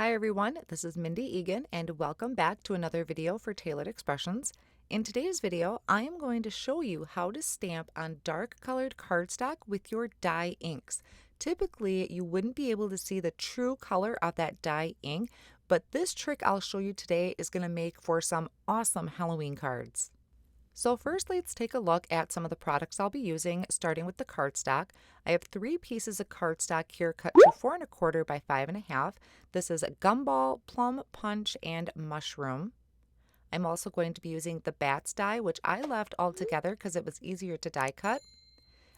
Hi everyone, this is Mindy Eggen and welcome back to another video for Tailored Expressions. In today's video, I am going to show you how to stamp on dark colored cardstock with your dye inks. Typically, you wouldn't be able to see the true color of that dye ink, but this trick I'll show you today is going to make for some awesome Halloween cards. So first, let's take a look at some of the products I'll be using, starting with the cardstock. I have 3 pieces of cardstock here cut to 4 1/4 by 5 1/2. This is a gumball, plum punch, and mushroom. I'm also going to be using the bats die, which I left all together because it was easier to die cut.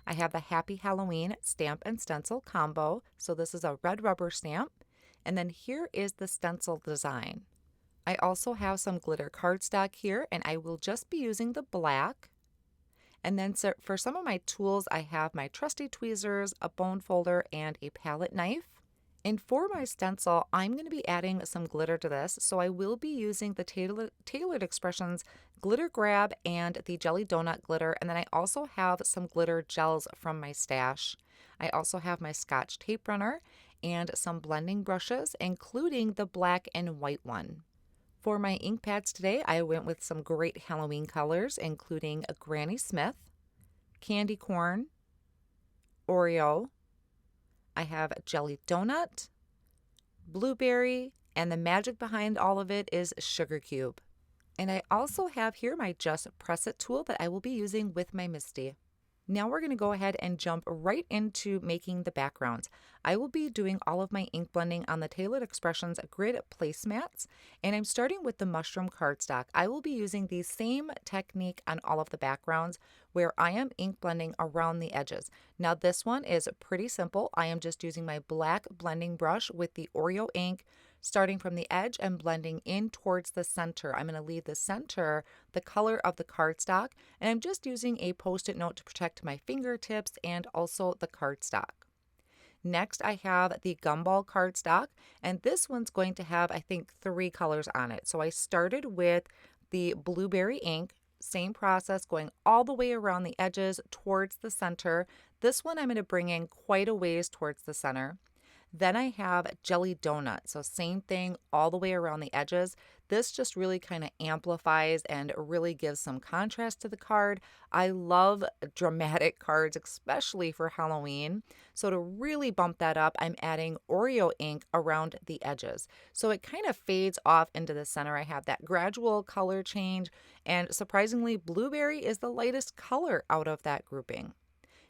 I have the Happy Halloween stamp and stencil combo. So this is a red rubber stamp. And then here is the stencil design. I also have some glitter cardstock here, and I will just be using the black. And then for some of my tools, I have my trusty tweezers, a bone folder, and a palette knife. And for my stencil, I'm going to be adding some glitter to this, so I will be using the Tailored Expressions Glitter Grab and the Jelly Donut Glitter, and then I also have some glitter gels from my stash. I also have my Scotch tape runner and some blending brushes, including the black and white one. For my ink pads today, I went with some great Halloween colors, including a Granny Smith, Candy Corn, Oreo. I have Jelly Donut, Blueberry, and the magic behind all of it is Sugar Cube. And I also have here my Just Press It tool that I will be using with my Misty. Now we're going to go ahead and jump right into making the backgrounds. I will be doing all of my ink blending on the Tailored Expressions grid placemats, and I'm starting with the mushroom cardstock. I will be using the same technique on all of the backgrounds where I am ink blending around the edges. Now this one is pretty simple. I am just using my black blending brush with the Oreo ink, starting from the edge and blending in towards the center. I'm going to leave the center the color of the cardstock, and I'm just using a post-it note to protect my fingertips and also the cardstock. Next, I have the gumball cardstock, and this one's going to have, I think, 3 colors on it. So I started with the blueberry ink, same process, going all the way around the edges towards the center. This one I'm going to bring in quite a ways towards the center. Then I have Jelly Donut, so same thing all the way around the edges. This just really kind of amplifies and really gives some contrast to the card. I love dramatic cards, especially for Halloween. So to really bump that up, I'm adding Oreo ink around the edges. So it kind of fades off into the center. I have that gradual color change, and surprisingly, blueberry is the lightest color out of that grouping.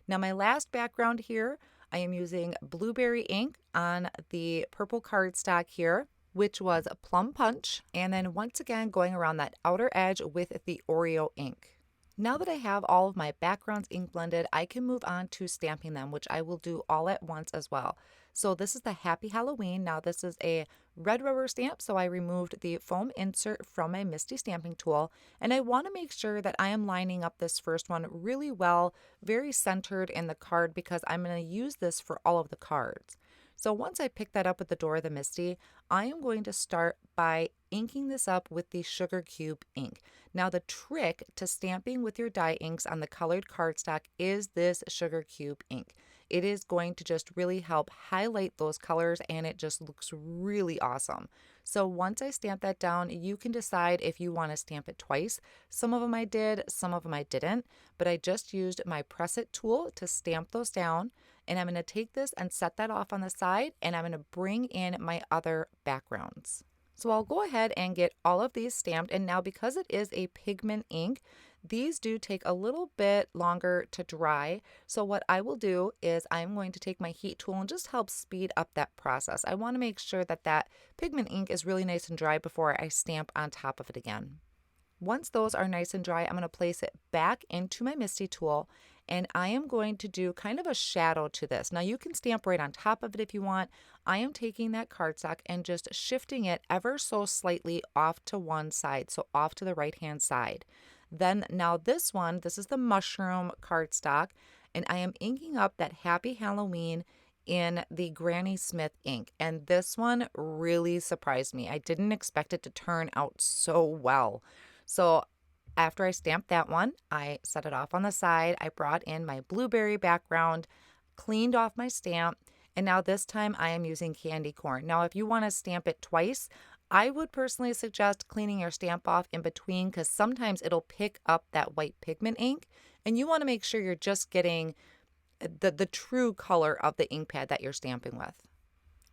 Now my last background here, I am using blueberry ink on the purple cardstock here, which was Plum Punch, and then once again going around that outer edge with the Oreo ink. Now that I have all of my backgrounds ink blended, I can move on to stamping them, which I will do all at once as well. So this is the Happy Halloween. Now this is a red rubber stamp, so I removed the foam insert from my Misty stamping tool, and I want to make sure that I am lining up this first one really well, very centered in the card, because I'm going to use this for all of the cards. So once I pick that up with the door of the Misty, I am going to start by inking this up with the Sugar Cube ink. Now the trick to stamping with your dye inks on the colored cardstock is this Sugar Cube ink. It is going to just really help highlight those colors, and it just looks really awesome. So once I stamp that down, you can decide if you want to stamp it twice. Some of them I did, some of them I didn't, but I just used my Press It tool to stamp those down. And I'm going to take this and set that off on the side, and I'm going to bring in my other backgrounds. So I'll go ahead and get all of these stamped, and now because it is a pigment ink, these do take a little bit longer to dry. So what I will do is I'm going to take my heat tool and just help speed up that process. I want to make sure that that pigment ink is really nice and dry before I stamp on top of it again. Once those are nice and dry, I'm going to place it back into my Misty tool, and I am going to do kind of a shadow to this. Now you can stamp right on top of it if you want. I am taking that cardstock and just shifting it ever so slightly off to one side, so off to the right-hand side. Then now this one, this is the mushroom cardstock, and I am inking up that Happy Halloween in the Granny Smith ink, and this one really surprised me. I didn't expect it to turn out so well. So after I stamped that one, I set it off on the side. I brought in my blueberry background, cleaned off my stamp, And now this time I am using candy corn. Now, if you want to stamp it twice, I would personally suggest cleaning your stamp off in between because sometimes it'll pick up that white pigment ink. And you want to make sure you're just getting the true color of the ink pad that you're stamping with.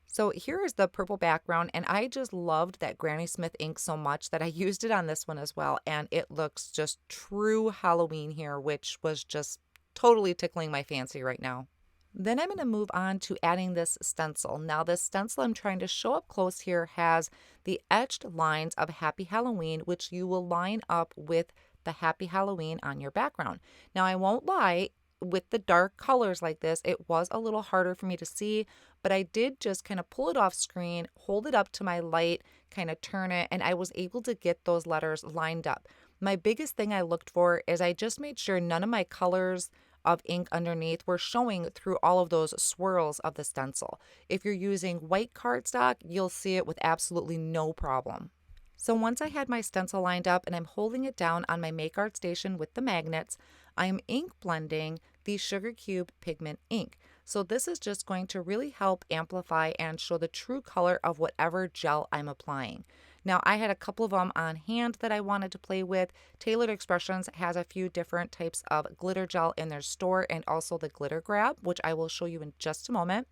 So here is the purple background, and I just loved that Granny Smith ink so much that I used it on this one as well, and it looks just true Halloween here, which was just totally tickling my fancy right now. Then I'm going to move on to adding this stencil. Now this stencil I'm trying to show up close here has the etched lines of Happy Halloween, which you will line up with the Happy Halloween on your background. Now I won't lie, with the dark colors like this, it was a little harder for me to see, but I did just kind of pull it off screen, hold it up to my light, kind of turn it, and I was able to get those letters lined up. My biggest thing I looked for is I just made sure none of my colors of ink underneath were showing through all of those swirls of the stencil. If you're using white cardstock, you'll see it with absolutely no problem. So once I had my stencil lined up and I'm holding it down on my Make Art station with the magnets, I am ink blending the Sugar Cube pigment ink. So this is just going to really help amplify and show the true color of whatever gel I'm applying. Now I had a couple of them on hand that I wanted to play with. Tailored Expressions has a few different types of glitter gel in their store and also the glitter grab, which I will show you in just a moment.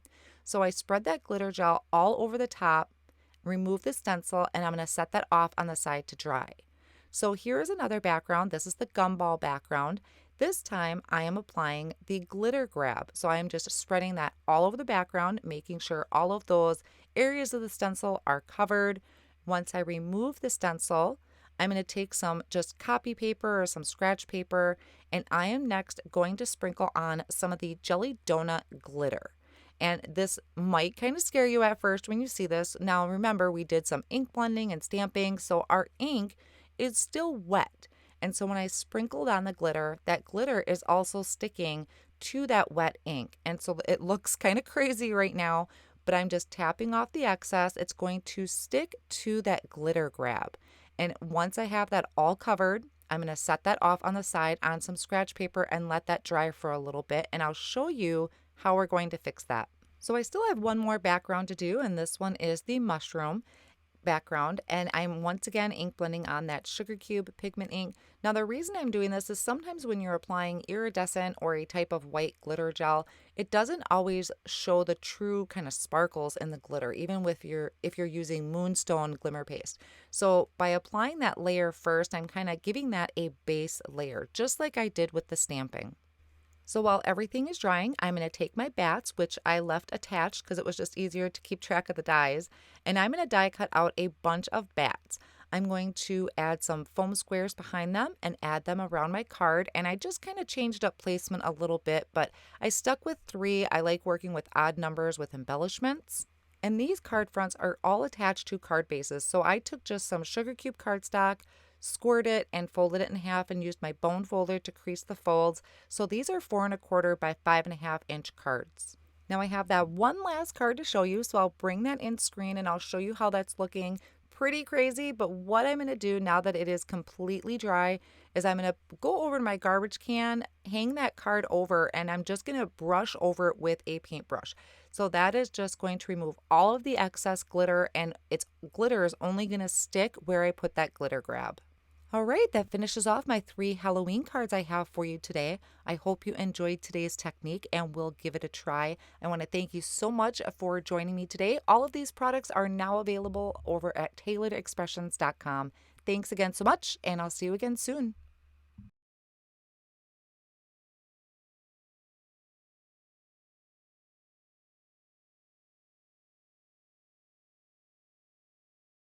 So I spread that glitter gel all over the top, remove the stencil, and I'm going to set that off on the side to dry. So here is another background. This is the gumball background. This time I am applying the glitter grab. So I am just spreading that all over the background, making sure all of those areas of the stencil are covered. Once I remove the stencil, I'm going to take some just copy paper or some scratch paper, and I am next going to sprinkle on some of the Jelly Donut glitter. And this might kind of scare you at first when you see this. Now remember, we did some ink blending and stamping, so our ink is still wet. And so when I sprinkled on the glitter, that glitter is also sticking to that wet ink. And so it looks kind of crazy right now, but I'm just tapping off the excess. It's going to stick to that glitter grab. And once I have that all covered, I'm going to set that off on the side on some scratch paper and let that dry for a little bit. And I'll show you how we're going to fix that. So I still have one more background to do, and this one is the mushroom background, and I'm once again ink blending on that Sugar Cube pigment ink. Now the reason I'm doing this is sometimes when you're applying iridescent or a type of white glitter gel, it doesn't always show the true kind of sparkles in the glitter, even with if you're using Moonstone glimmer paste. So by applying that layer first, I'm kind of giving that a base layer, just like I did with the stamping. So while everything is drying, I'm going to take my bats, which I left attached because it was just easier to keep track of the dies, and I'm going to die cut out a bunch of bats. I'm going to add some foam squares behind them and add them around my card, and I just kind of changed up placement a little bit, but I stuck with 3. I like working with odd numbers with embellishments. And these card fronts are all attached to card bases, so I took just some Sugar Cube cardstock, scored it and folded it in half and used my bone folder to crease the folds. So these are 4 1/4 by 5 1/2 inch cards. Now I have that one last card to show you, so I'll bring that in screen and I'll show you how that's looking. Pretty crazy, but what I'm going to do now that it is completely dry is I'm going to go over to my garbage can, hang that card over, and I'm just going to brush over it with a paintbrush. So that is just going to remove all of the excess glitter, and its glitter is only going to stick where I put that glitter grab. All right, that finishes off my 3 Halloween cards I have for you today. I hope you enjoyed today's technique and will give it a try. I want to thank you so much for joining me today. All of these products are now available over at tailoredexpressions.com. Thanks again so much, and I'll see you again soon.